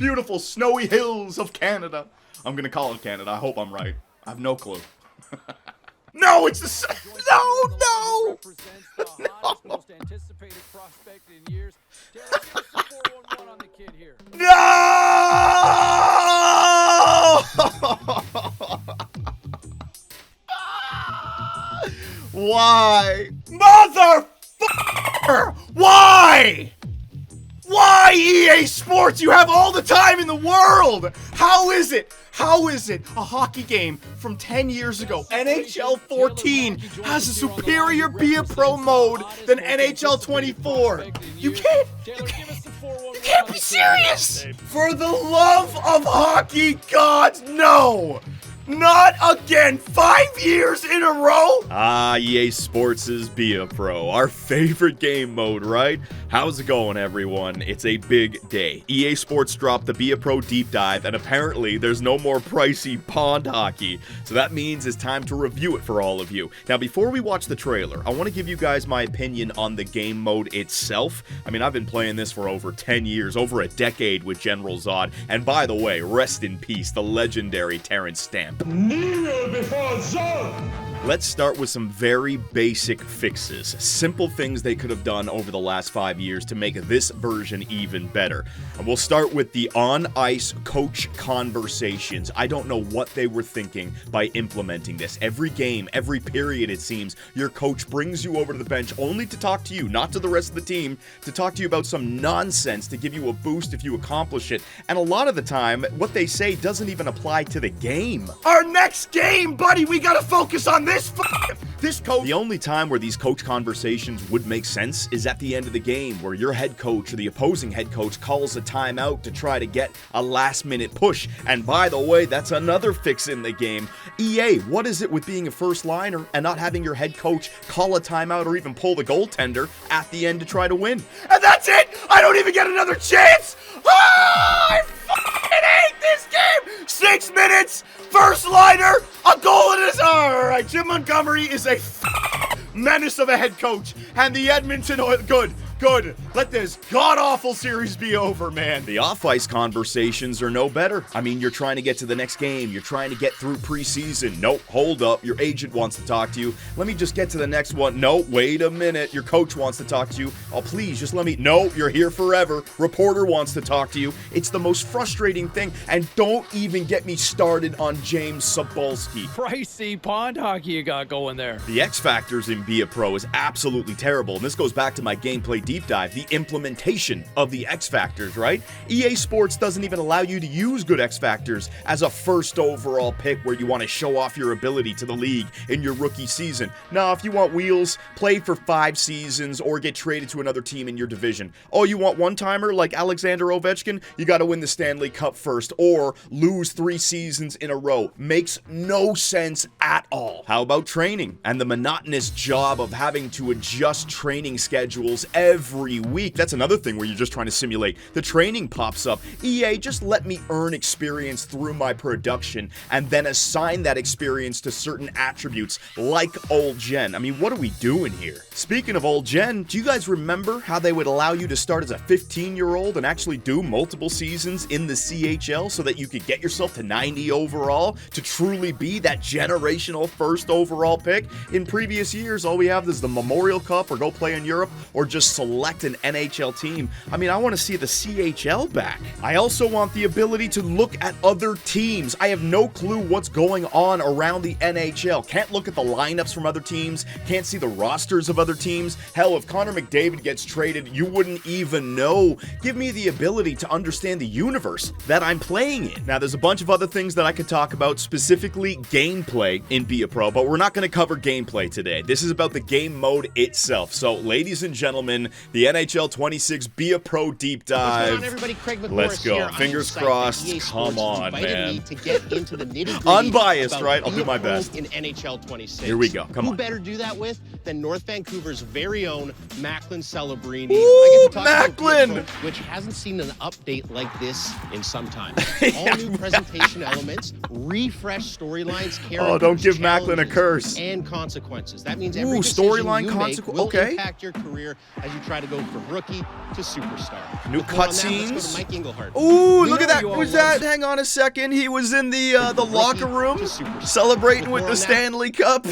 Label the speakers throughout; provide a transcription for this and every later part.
Speaker 1: beautiful snowy hills of Canada. I'm gonna call it Canada. I hope I'm right. I have no clue. No, it's the no. No! Why? Motherfucker! Why? Why, EA Sports? You have all the time in the world! How is it a hockey game from 10 years ago, NHL 14, has a superior Be a Pro mode than NHL 24? You can't be serious! For the love of hockey gods, no! Not again! 5 years in a row? Ah, EA Sports' Be a Pro, our favorite game mode, right? How's it going, everyone? It's a big day. EA Sports dropped the Be a Pro deep dive, and apparently there's no more pricey pond hockey. So that means it's time to review it for all of you. Now, before we watch the trailer, I want to give you guys my opinion on the game mode itself. I mean, I've been playing this for over 10 years, over a decade with General Zod. And by the way, rest in peace, the legendary Terrence Stamp.
Speaker 2: Kneel before Zod!
Speaker 1: Let's start with some very basic fixes. Simple things they could have done over the last 5 years to make this version even better. And we'll start with the on-ice coach conversations. I don't know what they were thinking by implementing this. Every game, every period, it seems, your coach brings you over to the bench only to talk to you, not to the rest of the team, to talk to you about some nonsense to give you a boost if you accomplish it. And a lot of the time, what they say doesn't even apply to the game. Our next game, buddy, we gotta focus on this coach. The only time where these coach conversations would make sense is at the end of the game, where your head coach or the opposing head coach calls a timeout to try to get a last-minute push. And by the way, that's another fix in the game. EA, what is it with being a first liner and not having your head coach call a timeout or even pull the goaltender at the end to try to win? And that's it! I don't even get another chance! I fucking hate this game! 6 minutes, first liner, a goal in his... Alright, Jim Montgomery is a menace of a head coach, and the Edmonton Oil... Good. Let this god-awful series be over, man. The off-ice conversations are no better. I mean, you're trying to get to the next game. You're trying to get through preseason. Nope, hold up. Your agent wants to talk to you. Let me just get to the next one. No, wait a minute. Your coach wants to talk to you. Oh, please, just let me... No, you're here forever. Reporter wants to talk to you. It's the most frustrating thing. And don't even get me started on James Sobolski.
Speaker 3: Pricey pond hockey you got going there.
Speaker 1: The X Factors in Be a Pro is absolutely terrible. And this goes back to my gameplay deep dive, the implementation of the X Factors, right? EA Sports doesn't even allow you to use good X Factors as a first overall pick where you want to show off your ability to the league in your rookie season. Now, if you want wheels, play for 5 seasons or get traded to another team in your division. Oh, you want one-timer like Alexander Ovechkin? You got to win the Stanley Cup first or lose 3 seasons in a row. Makes no sense at all. How about training and the monotonous job of having to adjust training schedules every week? That's another thing where you're just trying to simulate. The training pops up. EA, just let me earn experience through my production and then assign that experience to certain attributes like old gen. I mean, what are we doing here? Speaking of old gen, do you guys remember how they would allow you to start as a 15-year-old and actually do multiple seasons in the CHL so that you could get yourself to 90 overall to truly be that generational first overall pick? In previous years, all we have is the Memorial Cup or go play in Europe or just select an NHL team. I mean, I want to see the CHL back. I also want the ability to look at other teams. I have no clue what's going on around the NHL. Can't look at the lineups from other teams. Can't see the rosters of other teams. Hell, if Connor McDavid gets traded, you wouldn't even know. Give me the ability to understand the universe that I'm playing in. Now, there's a bunch of other things that I could talk about, specifically gameplay in Be a Pro, but we're not going to cover gameplay today. This is about the game mode itself. So, ladies and gentlemen, the NHL 26 Be a Pro deep dive.
Speaker 4: On, everybody? Craig McMorris
Speaker 1: Let's go.
Speaker 4: here.
Speaker 1: Fingers crossed. Come on, man.
Speaker 4: To get into the nitty-gritty
Speaker 1: Unbiased, right? I'll do my best.
Speaker 4: In NHL 26.
Speaker 1: Here we go. Come on.
Speaker 4: Who better do that with than North Vancouver's very own Macklin Celebrini?
Speaker 1: Ooh,
Speaker 4: I get to talk
Speaker 1: Macklin!
Speaker 4: about which hasn't seen an update like this in some time. All new presentation elements, refreshed storylines, characters,
Speaker 1: oh, don't give Macklin a curse.
Speaker 4: And consequences. That means every
Speaker 1: storyline
Speaker 4: decision you make will
Speaker 1: okay.
Speaker 4: impact your career as you try to go for from rookie to superstar.
Speaker 1: New
Speaker 4: With more on that, let's go
Speaker 1: cutscenes.
Speaker 4: to Mike Engelhart.
Speaker 1: Ooh,
Speaker 3: We
Speaker 1: look at
Speaker 3: know
Speaker 1: that.
Speaker 3: you all
Speaker 1: Was
Speaker 3: love-
Speaker 1: that? Hang on a second. He was in the locker room
Speaker 4: to superstar.
Speaker 1: celebrating
Speaker 4: With
Speaker 1: with
Speaker 4: more
Speaker 1: the
Speaker 4: on that.
Speaker 1: Stanley Cup.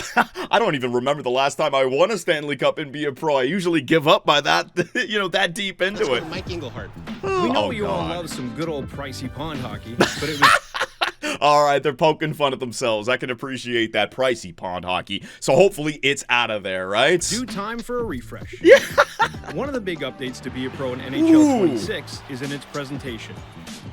Speaker 1: I don't even remember the last time I won a Stanley Cup and be a pro. I usually give up by that, that deep
Speaker 4: Let's
Speaker 1: into
Speaker 4: go
Speaker 1: it.
Speaker 4: to Mike Engelhart.
Speaker 3: We know
Speaker 1: Oh,
Speaker 3: you all
Speaker 1: God.
Speaker 3: love some good old pricey pond hockey, but it was
Speaker 1: All right, they're poking fun at themselves. I can appreciate that pricey pond hockey. So hopefully it's out of there, right?
Speaker 3: due time for a refresh.
Speaker 1: Yeah.
Speaker 3: One of the big updates to Be a Pro in NHL
Speaker 1: Ooh.
Speaker 3: 26 is in its presentation.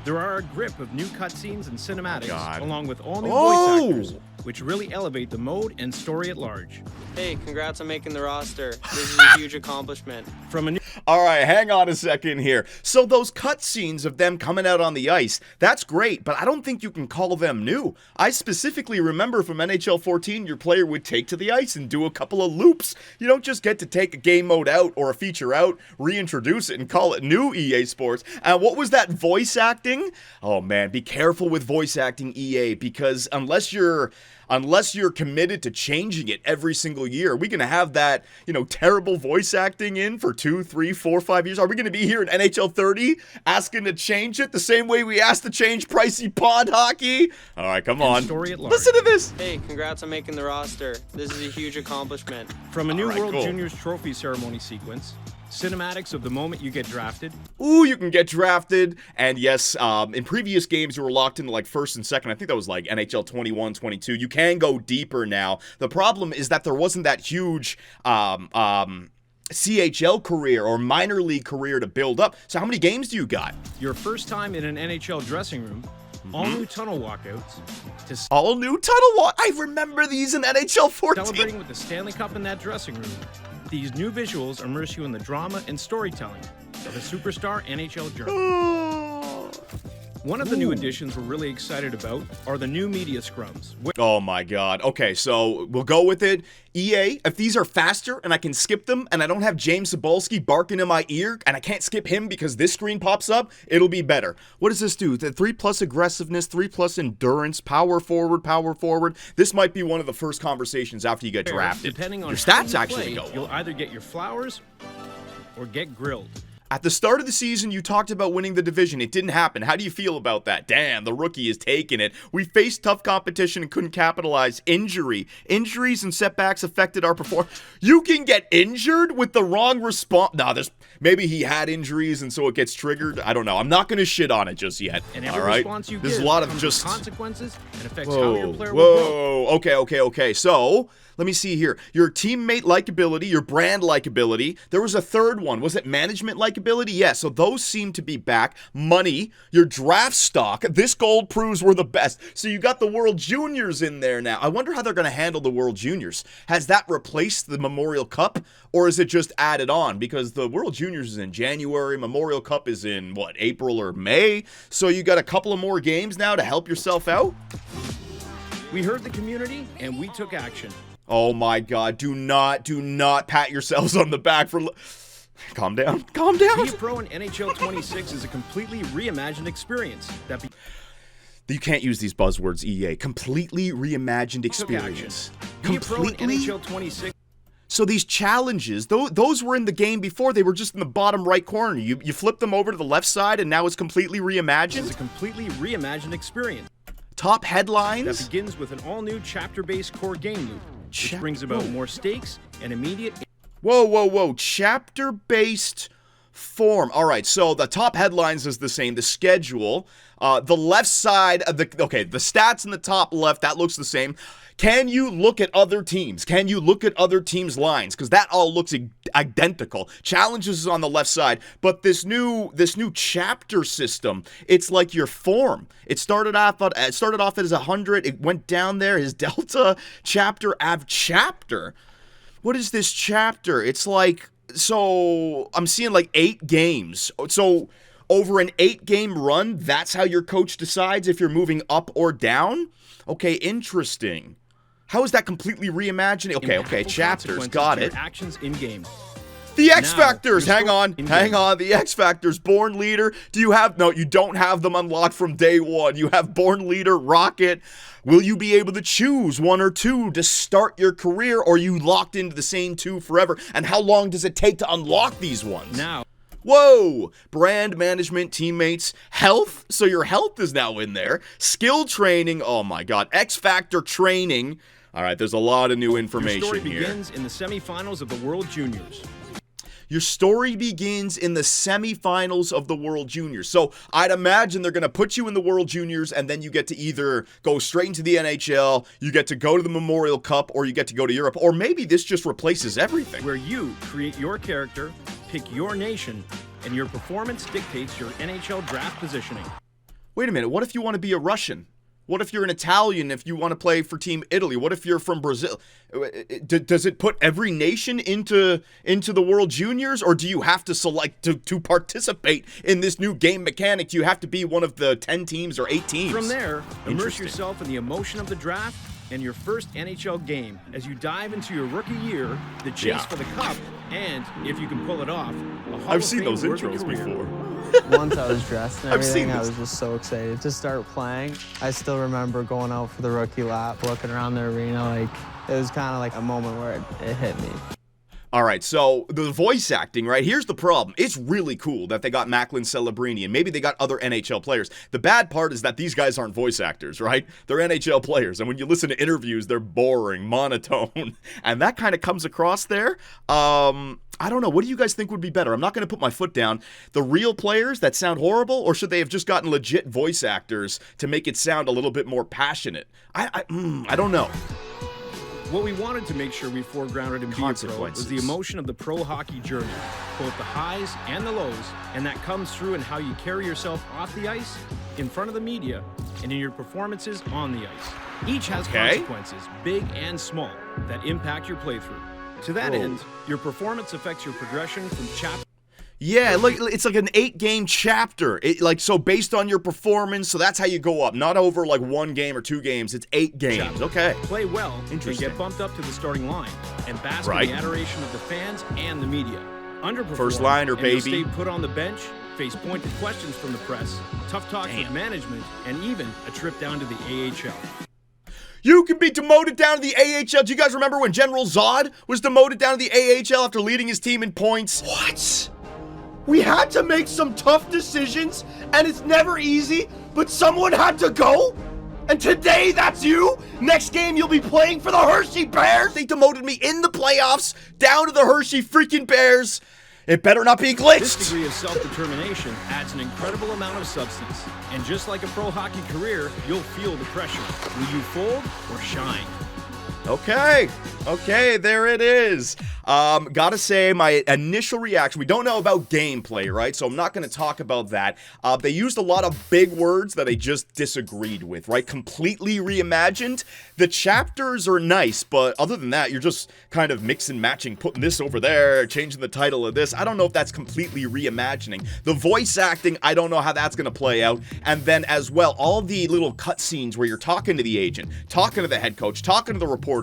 Speaker 3: There are a grip of new cutscenes and cinematics,
Speaker 1: God.
Speaker 3: along with all new
Speaker 1: Oh.
Speaker 3: voice actors, which really elevate the mode and story at large.
Speaker 5: Hey, congrats on making the roster. This is a huge accomplishment.
Speaker 3: From a new
Speaker 1: All right, hang on a second here. So those cutscenes of them coming out on the ice, that's great, but I don't think you can call them new. I specifically remember from NHL 14, your player would take to the ice and do a couple of loops. You don't just get to take a game mode out or a feature out, reintroduce it, and call it new EA Sports. And what was that voice acting? Oh man, be careful with voice acting, EA, because unless you're committed to changing it every single year, are we going to have that, terrible voice acting in for 2, 3, 4, 5 years? Are we going to be here in NHL 30 asking to change it the same way we asked to change pricey pond hockey? All right, come on.
Speaker 3: story at large.
Speaker 1: Listen to this.
Speaker 5: Hey, congrats on making the roster. This is a huge accomplishment.
Speaker 3: From a new
Speaker 1: All right,
Speaker 3: World
Speaker 1: cool.
Speaker 3: Juniors trophy ceremony sequence, cinematics of the moment you get drafted,
Speaker 1: Ooh, you can get drafted. And yes, in previous games, you were locked into like first and second. I think that was like NHL 21, 22. You can go deeper now. The problem is that there wasn't that huge CHL career or minor league career to build up. So how many games do you got?
Speaker 3: your first time in an NHL dressing room, all
Speaker 1: Mm-hmm.
Speaker 3: new tunnel walkouts, to
Speaker 1: All new tunnel walk. I remember these in NHL 14.
Speaker 3: celebrating with the Stanley Cup in that dressing room. These new visuals immerse you in the drama and storytelling of a superstar NHL journey. One of the new additions we're really excited about are the new media scrums.
Speaker 1: Oh my god. Okay, so we'll go with it. EA, if these are faster and I can skip them and I don't have James Cebulski barking in my ear and I can't skip him because this screen pops up, it'll be better. What does this do? The 3+ aggressiveness, 3+ endurance, power forward. This might be one of the first conversations after you get drafted.
Speaker 3: Depending on
Speaker 1: your
Speaker 3: how
Speaker 1: stats
Speaker 3: you
Speaker 1: actually
Speaker 3: play,
Speaker 1: go
Speaker 3: you'll
Speaker 1: up.
Speaker 3: either get your flowers or get grilled.
Speaker 1: At the start of the season, you talked about winning the division. It didn't happen. How do you feel about that? Damn, the rookie is taking it. We faced tough competition and couldn't capitalize. Injuries and setbacks affected our performance. You can get injured with the wrong response. Nah, maybe he had injuries and so it gets triggered. I don't know. I'm not going to shit on it just yet.
Speaker 3: And every
Speaker 1: all right?
Speaker 3: response you
Speaker 1: This is
Speaker 3: give
Speaker 1: a lot of
Speaker 3: comes
Speaker 1: just...
Speaker 3: with consequences and affects how your
Speaker 1: Whoa,
Speaker 3: player will grow.
Speaker 1: okay. So, let me see here. Your teammate likability, your brand likability. There was a third one. Was it management likability? Yeah, so those seem to be back. Money, your draft stock. This gold proves we're the best. So you got the World Juniors in there now. I wonder how they're going to handle the World Juniors. Has that replaced the Memorial Cup, or is it just added on? Because the World Juniors is in January, Memorial Cup is in, April or May? So you got a couple of more games now to help yourself out?
Speaker 3: We heard the community and we took action.
Speaker 1: Oh my god, do not pat yourselves on the back for... Calm down.
Speaker 3: Be a Pro in NHL 26 is a completely reimagined experience that
Speaker 1: You can't use these buzzwords, EA. Completely reimagined
Speaker 3: took action.
Speaker 1: experience.
Speaker 3: Be a Pro in NHL 26
Speaker 1: So these challenges, those were in the game before. They were just in the bottom right corner. You flip them over to the left side and now it's completely
Speaker 3: is
Speaker 1: reimagined.
Speaker 3: a completely reimagined experience
Speaker 1: Top
Speaker 3: that
Speaker 1: headlines.
Speaker 3: begins with an all-new chapter-based core game loop, which brings about
Speaker 1: Whoa.
Speaker 3: more stakes and immediate
Speaker 1: Whoa. Chapter-based form. All right, so the top headlines is the same. The schedule, the left side of the stats in the top left, that looks the same. Can you look at other teams? Can you look at other teams' lines? Because that all looks identical. Challenges is on the left side, but this new chapter system, it's like your form. It started off as 100. It went down there. His delta chapter chapter. What is this chapter? It's like, so I'm seeing like 8 games. So over an 8-game run, that's how your coach decides if you're moving up or down? Okay, interesting. How is that completely reimagining? Okay,
Speaker 3: impactful
Speaker 1: chapters,
Speaker 3: consequences
Speaker 1: got
Speaker 3: to your
Speaker 1: it.
Speaker 3: actions in game.
Speaker 1: The X
Speaker 3: Now,
Speaker 1: Factors,
Speaker 3: your
Speaker 1: hang on, the X Factors, Born Leader, no, you don't have them unlocked from day one. You have Born Leader, Rocket. Will you be able to choose one or two to start your career, or are you locked into the same two forever? And how long does it take to unlock these ones?
Speaker 3: Now.
Speaker 1: Whoa! Brand management, teammates, health, so your health is now in there. Skill training, oh my god, X Factor training. All right, there's a lot of new information
Speaker 3: Your story
Speaker 1: here.
Speaker 3: begins in the semifinals of the World Juniors.
Speaker 1: Your story begins in the semifinals of the World Juniors. So I'd imagine they're going to put you in the World Juniors, and then you get to either go straight into the NHL, you get to go to the Memorial Cup, or you get to go to Europe. Or maybe this just replaces everything.
Speaker 3: Where you create your character, pick your nation, and your performance dictates your NHL draft positioning.
Speaker 1: Wait a minute, what if you want to be a Russian? What if you're an Italian if you want to play for Team Italy? What if you're from Brazil? Does it put every nation into the World Juniors, or do you have to select to participate in this new game mechanic? Do you have to be one of the 10 teams or 8 teams?
Speaker 3: From there, immerse yourself in the emotion of the draft and your first NHL game as you dive into your rookie year, the chase for the cup, and, if you can pull it off, a Hall
Speaker 1: I've
Speaker 3: of
Speaker 1: seen those
Speaker 3: Fame worthy
Speaker 1: intros
Speaker 3: career.
Speaker 1: before.
Speaker 6: Once I was dressed and
Speaker 1: I've seen
Speaker 6: everything, I
Speaker 1: this.
Speaker 6: was just so excited to start playing. I still remember going out for the rookie lap, looking around the arena, like, it was kind of like a moment where it hit me.
Speaker 1: All right, so the voice acting, right? Here's the problem. It's really cool that they got Macklin Celebrini, and maybe they got other NHL players. The bad part is that these guys aren't voice actors, right? They're NHL players, and when you listen to interviews, they're boring, monotone, and that kind of comes across there. I don't know. What do you guys think would be better? I'm not going to put my foot down. The real players that sound horrible, or should they have just gotten legit voice actors to make it sound a little bit more passionate? I don't know.
Speaker 3: What we wanted to make sure we foregrounded in Be a Pro was the emotion of the pro hockey journey, both the highs and the lows, and that comes through in how you carry yourself off the ice, in front of the media, and in your performances on the ice. Each has consequences, big and small, that impact your playthrough. To that end, your performance affects your progression from chapter.
Speaker 1: Yeah, like it's like an 8-game chapter. So based on your performance, so that's how you go up. Not over like 1 game or 2 games. It's 8 games.
Speaker 3: Chapter.
Speaker 1: Okay.
Speaker 3: Play well and
Speaker 1: Interesting.
Speaker 3: get bumped up to the starting line and bask in the adoration of the fans and the media. Underperform
Speaker 1: First liner,
Speaker 3: and you'll
Speaker 1: baby.
Speaker 3: stay put on the bench, face pointed questions from the press, tough talks with management, and even a trip down to the AHL.
Speaker 1: You can be demoted down to the AHL. Do you guys remember when General Zod was demoted down to the AHL after leading his team in points? What? We had to make some tough decisions, and it's never easy, but someone had to go? And today, that's you? Next game, you'll be playing for the Hershey Bears? They demoted me in the playoffs, down to the Hershey freaking Bears. It better not be glitched.
Speaker 3: This degree of self-determination adds an incredible amount of substance. And just like a pro hockey career, you'll feel the pressure. Will you fold or shine? Okay, there it is. Gotta say, my initial reaction, we don't know about gameplay, right? So I'm not gonna talk about that. They used a lot of big words that I just disagreed with, right? Completely reimagined. The chapters are nice, but other than that, you're just kind of mix and matching, putting this over there, changing the title of this. I don't know if that's completely reimagining. The voice acting, I don't know how that's gonna play out. And then as well, all the little cutscenes where you're talking to the agent, talking to the head coach, talking to the reporters.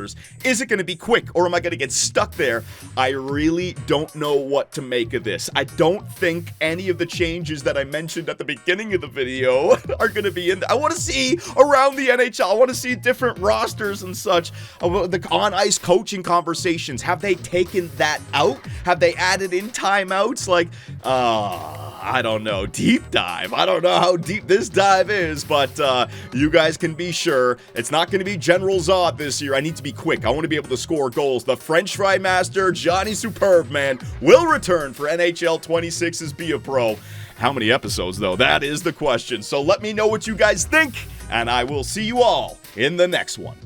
Speaker 3: Is it gonna be quick, or am I gonna get stuck there? I really don't know what to make of this. I don't think any of the changes that I mentioned at the beginning of the video are going to be in there. I want to see around the NHL. I want to see different rosters and such. The on-ice coaching conversations. Have they taken that out? Have they added in timeouts? Like, I don't know. Deep dive. I don't know how deep this dive is, but you guys can be sure it's not going to be General Zod this year. I need to be quick. I want to be able to score goals. The French Fry Master, Johnny Superb, man, will return for NHL 26's Be a Pro. How many episodes, though? That is the question. So let me know what you guys think, and I will see you all in the next one.